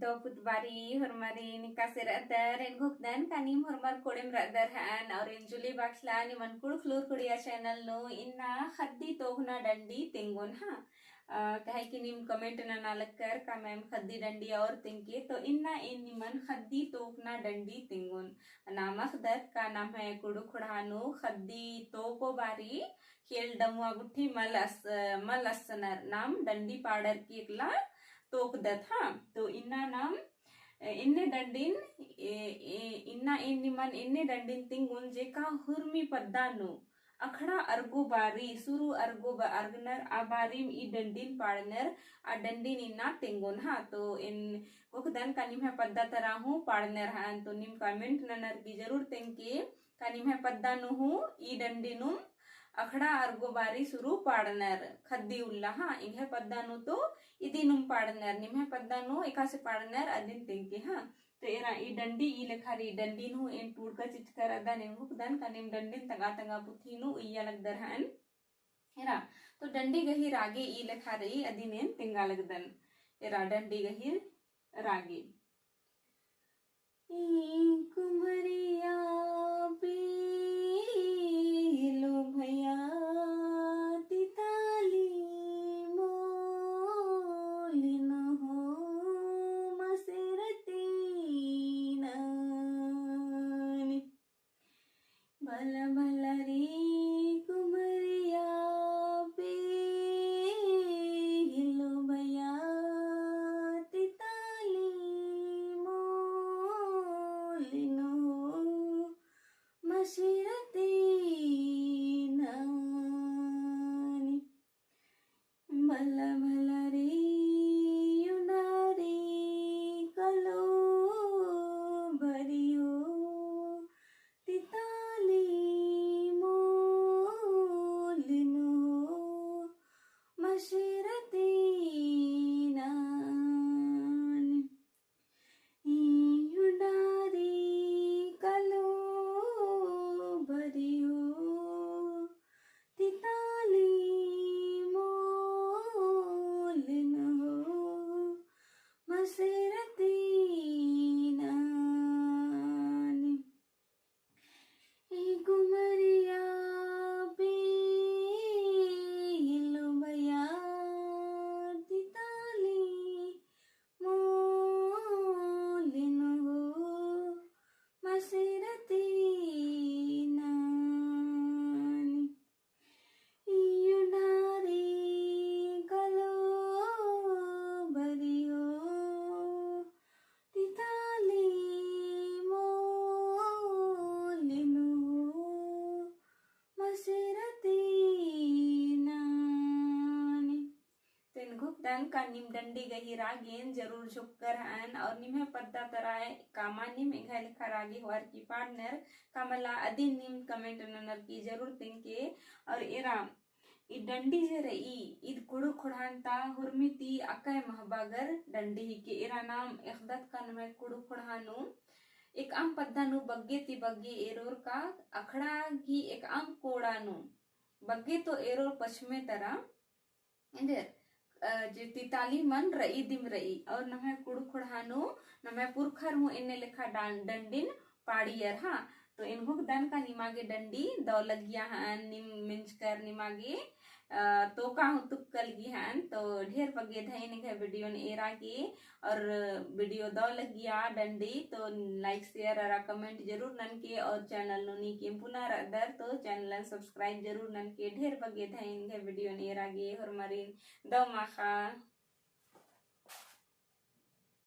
do putbari hormari ni kasir adar en gokdan kanim hormar kodem radar han और en जुली बाक्सला ni man kudu flur kudiya channel no inna khaddi togna dandi tengon ha कहे कि निम comment न नालक कर का ma'am खद्दी डंडी और तिंके तो इन्ना इन निमन खद्दी तोकना डंडी तिंगुन नामक दत का नाम है कुडु खुड़ानु खद्दी तोको बारी खेल डमुआ गुट्ठी मलसनर नाम डंडी पाडर की एकला तोक दत हाँ तो इन्ना नाम इन्ने डंडिन इन्ना इन निमन इन्ने डंडिन तिंगुन जेका हुर्मी पद्दानु अखड़ा अर्गो बारी सुरु अर्गो अर्गनर आबारिम ई डंडिन पाड़नर आ डंडिन इन्ना तिंगुन हाँ तो इन कोकदन का निम है पद्दा तरह हूँ पाड़नर हाँ तो निम कमेंट ननर की जरूर तेंके का निम है पद्दा नु ई डंडिनुम अखड़ा अर्गो बारी सुरु पाड़नर खद्दी उल्ला हाँ इंगे पद्दा नु तो इदिनुम पाड़नर निम है पद्दा नु एका से पाड़नर अदिन तेंके हाँ तो एरा ई डंडी ई लेखारी डंडी नु इन टूट का चिचकर अदा ने हुकदन कनिम डंडिन तंगा तंगा पुथी नु इया लगदर हन एरा तो डंडी गही रागे ई लेखारी अदिनेन तिंगा लगदन एरा डंडी गही रागे ई कुमरिया लो भैया तिताली मोलिन हो मसेरती भल भल रे कुमरिया लो भैया तिताली मोलिन हो मसेरती भल भल रे युनारी कलो भरियो तिताली मोलिनो मशरती युनारी कलो भरियो तिताली मसेरती कुमरिया लो भैया तिताली मोलिन हो मसेरती युनारी कलो भरियो तिताली मोलिन हो मसेरती तेन गुप्तन का निम डंडी गही रागेन जरूर झुककर हन और निम पद्दा तराय कामा निम एघा लिखा रागे हुआर की पार्टनर कामला अदिन निम कमेंट ननर की जरूर तिंके और एरा ई डंडी जे रही ईद कुड़ु खुड़ानता हुरमिती अकय महबागर डंडी ही के एरा नाम एखदत का नम कुड़ु खुड़ानु एक आम पद्दानु बग्गे ती बग्गे एरोर का अखड़ा की एक आम कोड़ानु बग्गे तो एरोर पश्चिमे तरह इंदर जे तिताली मन रई दिम रई और नमे कुड़ु खुड़ानु नमे पुरखर हूँ इन्ने लेखा डंडिन पाड़ियर हाँ तो इनको दन का निमागे डंडी दौ लगिया हन निम मिंचकर निमागे तो का हूँ तुक्कल गी हन तो ढेर पगे धैन है वीडियो ने एरा की और वीडियो दौ लगिया डंडी तो लाइक शेयर और कमेंट जरूर नन के और चैनल नी के पुनः अदर तो चैनल सब्सक्राइब जरूर नन के ढेर पगे धैन है वीडियो ने एरा गे और मरीन दौ माखा।